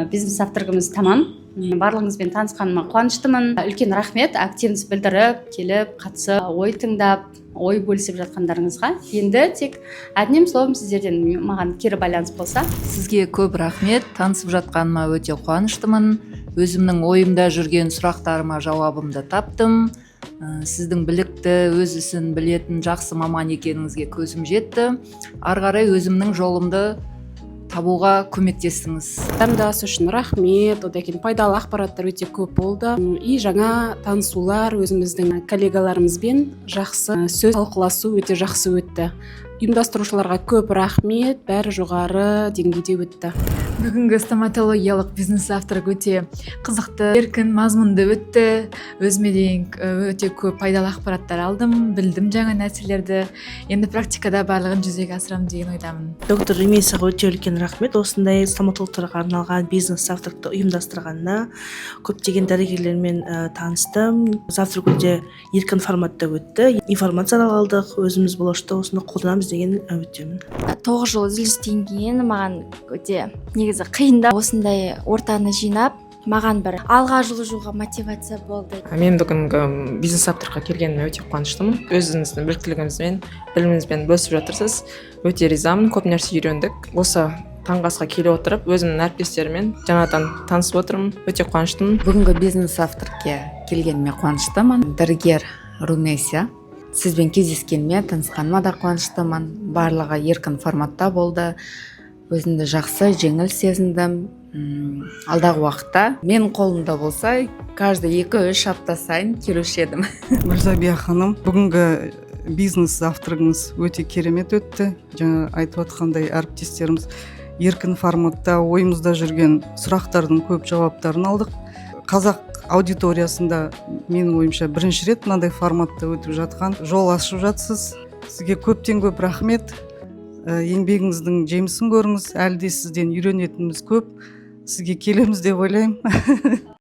Бизнес авторымыз тамам. Барлығыңызбен танысқаныма қуаныштымын. Үлкен рахмет, активность білдіріп, келіп, қатысып, ой тыңдап, ой бөлісіп жатқандарыңызға. Енді тек одним словом сіздерден маған кері байланыс болса. Сізге көп рахмет, танысып жатқаныма өте қуаныштымын. Өзімнің ойымда жүрген сұрақтарыма жауабымды таптым. Сіздің білікті, өз ісін білетін жақсы маман екеніңізге көзім жетті. Ары қарай өзімнің жолымды табуға көмектестіңіз. Таңдас үшін рахмет, одан кейін пайдалы ақпараттар өте көп болды. И жаңа танысулар, өзіміздің коллегаларымызбен жақсы сөз талқыласу өте жақсы өтті. Ұйымдастырушыларға көп рахмет, бәрі жоғары деңгейде өтті. Бүгінгі стоматологиялық бизнес автор өте қызықты, еркін, мазмұнды өтті. Өзіме дейін өте көп пайдалы ақпараттар алдым, білдім жаңа нәрселерді. Енді практикада барлығын жүзеге асырамын деген ойдамын. Доктор Ремесова өте үлкен рахмет. Осындай стоматологтарға арналған бизнес авторлықты ұйымдастырғанына. Көптеген дәрігерлермен таныстым. Завтракөлде еркін форматта өтті. Информация алдық, өзіміз болашақта осыны қолданамыз деген үміттемін. 9 жыл үзілістен кейін маған өте негізі қиында осындай ортаны жинап, маған бір алға жылжуға мотивация болды. Мен бүгінгі бизнес авторға келгеніме өте қуаныштымын. Өзіңіздің біліктілігіңізбен, біліміңізбен бөлісіп жатырсыз. Өте ризамын, көп нәрсе үйрендік. Осы таңғы асқа келе отырып, өзімнің әріптестеріммен жаңадан танысып отырмын. Өте қуаныштымын. Бүгінгі бизнес авторға келгеніме қуаныштымын. Дәрігер Румеся. Сізбен кездескеніме, танысқаныма да қуаныштымын. Барлығы еркін форматта болды. Өзімді жақсы, жеңіл сезіндім. Алдағы уақытта мен қолымда болса, каждый 2-3 апта сайын келуші едім. Мырзабия ханым, бүгінгі бизнес авторыңыз өте керемет өтті. Жаңа айтып отқандай әріптестеріміз еркін форматта ойымызда жүрген сұрақтардың көп жауаптарын алдық. Қазақ аудиториясында менің ойымша бірінші рет мынандай форматта өтіп жатқан, жол ашып жатсыз. Сізге көптен көп рахмет. Еңбегіңіздің жемісін көріңіз. Әлі де сізден үйренетініміз көп. Сізге келеміз деп ойлаймын.